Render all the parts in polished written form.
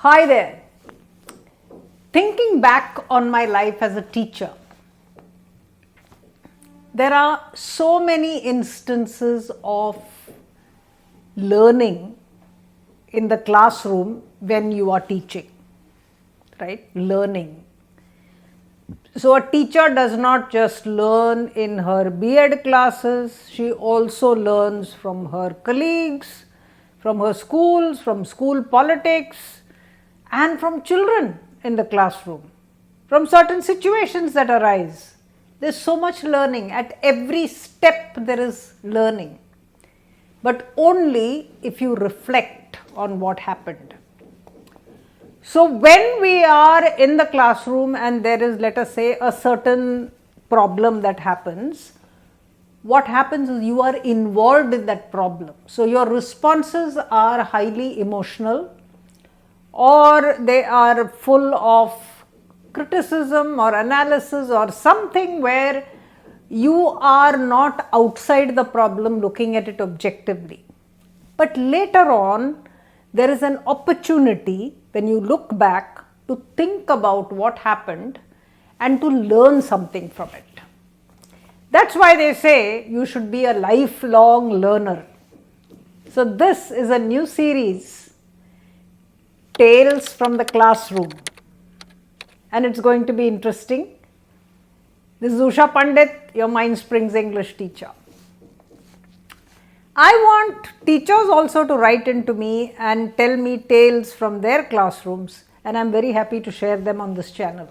Hi there. Thinking back on my life as a teacher, there are so many instances of learning in the classroom when you are teaching, right? Learning. So, a teacher does not just learn in her B.Ed classes, she also learns from her colleagues, from her schools, from school politics, and from children in the classroom, from certain situations that arise. There's so much learning. At every step, there is learning, but only if you reflect on what happened. So, when we are in the classroom and there is, let us say, a certain problem that happens, what happens is you are involved in that problem. So, your responses are highly emotional, or they are full of criticism or analysis or something where you are not outside the problem looking at it objectively. But later on, there is an opportunity when you look back to think about what happened and to learn something from it. That's why they say you should be a lifelong learner. So this is a new series, Tales from the Classroom, and it's going to be interesting. This is Usha Pandit, your Mindsprings English teacher. I want teachers also to write into me and tell me tales from their classrooms, and I'm very happy to share them on this channel.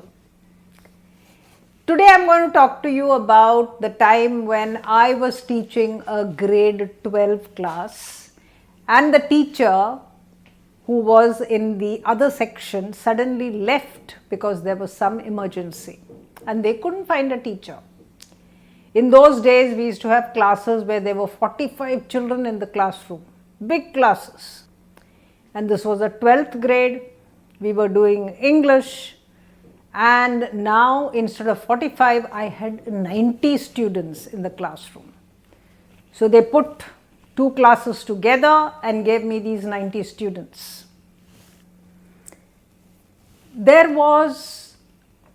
Today I'm going to talk to you about the time when I was teaching a grade 12 class, and the teacher who was in the other section suddenly left because there was some emergency and they couldn't find a teacher. In those days, we used to have classes where there were 45 children in the classroom, big classes. And this was a 12th grade, we were doing English, and now instead of 45, I had 90 students in the classroom. So they put two classes together and gave me these 90 students. There was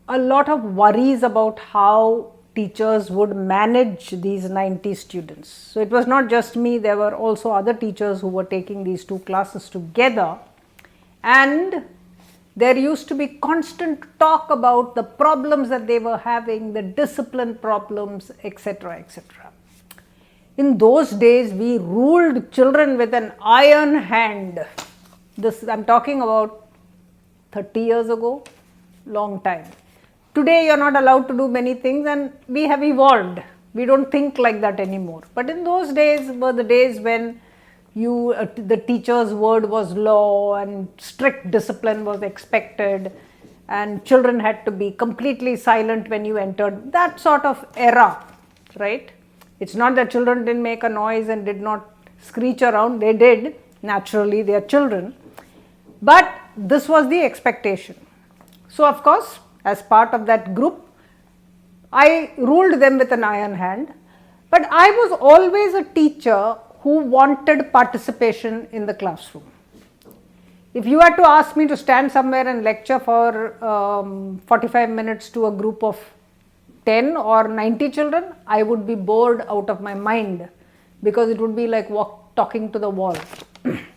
a lot of worries about how teachers would manage these 90 students. So it was not just me, there were also other teachers who were taking these two classes together, and there used to be constant talk about the problems that they were having, the discipline problems, etc., etc. In those days, we ruled children with an iron hand. This I'm talking about 30 years ago, long time. Today, you are not allowed to do many things, and we have evolved. We don't think like that anymore. But in those days were the days when the teacher's word was law and strict discipline was expected, and children had to be completely silent when you entered. That sort of era, right? It's not that children didn't make a noise and did not screech around. They did. Naturally, they are children. But this was the expectation. So, of course, as part of that group, I ruled them with an iron hand. But I was always a teacher who wanted participation in the classroom. If you had to ask me to stand somewhere and lecture for 45 minutes to a group of 10 or 90 children, I would be bored out of my mind, because it would be like talking to the wall.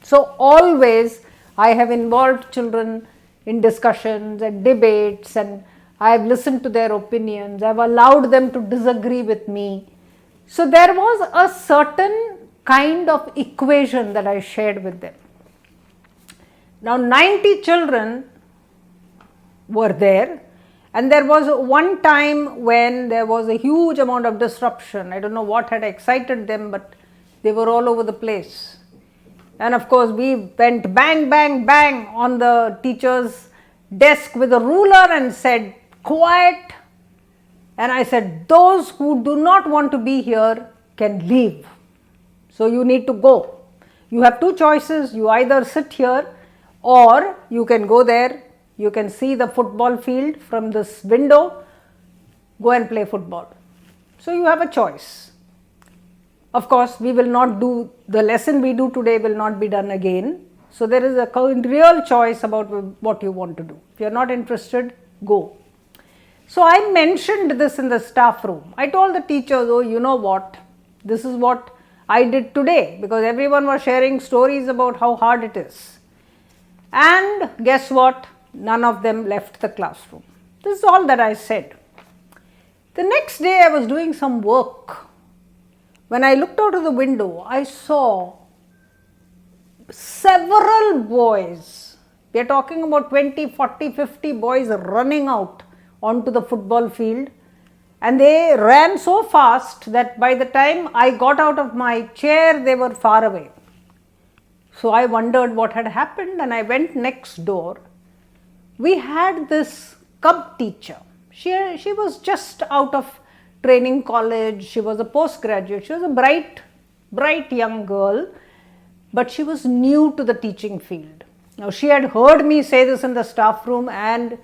So always I have involved children in discussions and debates, and I have listened to their opinions. I have allowed them to disagree with me. So there was a certain kind of equation that I shared with them. Now 90 children were there, and there was one time when there was a huge amount of disruption. I don't know what had excited them, but they were all over the place. And of course, we went bang, bang, bang on the teacher's desk with a ruler and said, quiet. And I said, those who do not want to be here can leave. So you need to go. You have two choices. You either sit here, or you can go there. You can see the football field from this window. Go and play football. So you have a choice. Of course, we will not do the lesson we do today will not be done again. So there is a real choice about what you want to do. If you are not interested, go. So I mentioned this in the staff room. I told the teachers, oh, you know what, this is what I did today, because everyone was sharing stories about how hard it is. And guess what? None of them left the classroom. This is all that I said. The next day I was doing some work. When I looked out of the window, I saw several boys. We are talking about 20, 40, 50 boys running out onto the football field, and they ran so fast that by the time I got out of my chair, they were far away. So I wondered what had happened, and I went next door. We had this cub teacher. She was just out of training college. She was a postgraduate. She was a bright young girl, but she was new to the teaching field. Now, she had heard me say this in the staff room, and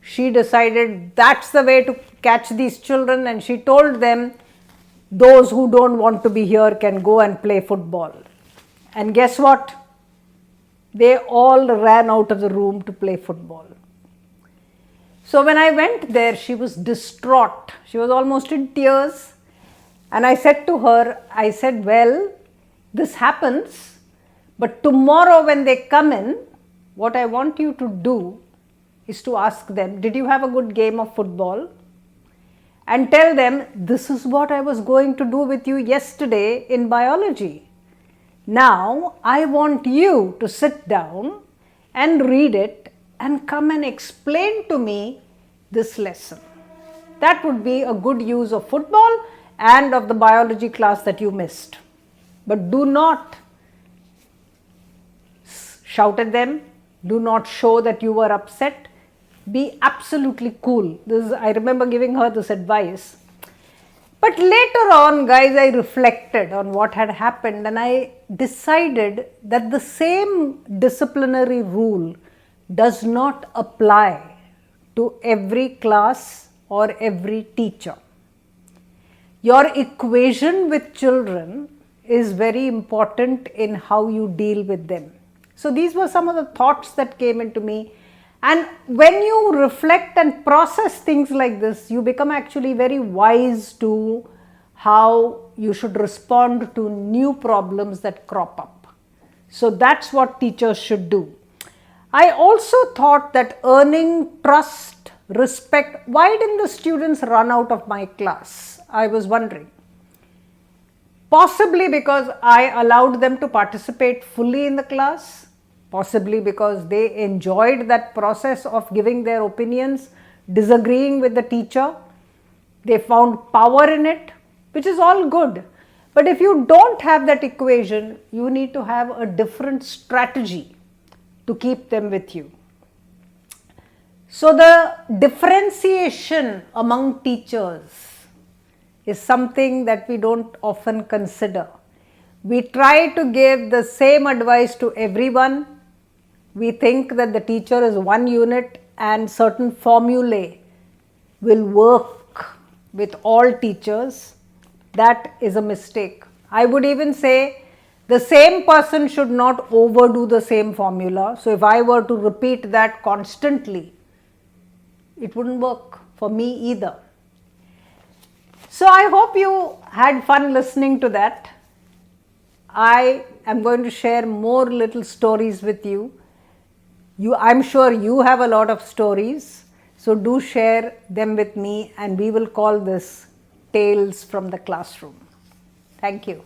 she decided that's the way to catch these children, and she told them, those who don't want to be here can go and play football. And guess what? They all ran out of the room to play football. So when I went there, she was distraught. She was almost in tears. And I said to her, I said, well, this happens, but tomorrow when they come in, what I want you to do is to ask them, did you have a good game of football? And tell them, this is what I was going to do with you yesterday in biology. Now, I want you to sit down and read it and come and explain to me this lesson. That would be a good use of football and of the biology class that you missed. But do not shout at them. Do not show that you were upset. Be absolutely cool. I remember giving her this advice. But later on, guys, I reflected on what had happened, and I decided that the same disciplinary rule does not apply to every class or every teacher. Your equation with children is very important in how you deal with them. So these were some of the thoughts that came into me. And when you reflect and process things like this, you become actually very wise to how you should respond to new problems that crop up. So that's what teachers should do. I also thought that earning trust, respect, why didn't the students run out of my class? I was wondering. Possibly because I allowed them to participate fully in the class. Possibly because they enjoyed that process of giving their opinions, disagreeing with the teacher. They found power in it, which is all good. But if you don't have that equation, you need to have a different strategy to keep them with you. So the differentiation among teachers is something that we don't often consider. We try to give the same advice to everyone. We think that the teacher is one unit and certain formulae will work with all teachers. That is a mistake. I would even say the same person should not overdo the same formula. So if I were to repeat that constantly, it wouldn't work for me either. So I hope you had fun listening to that. I am going to share more little stories with you. I'm sure you have a lot of stories, so do share them with me, and we will call this Tales from the Classroom. Thank you.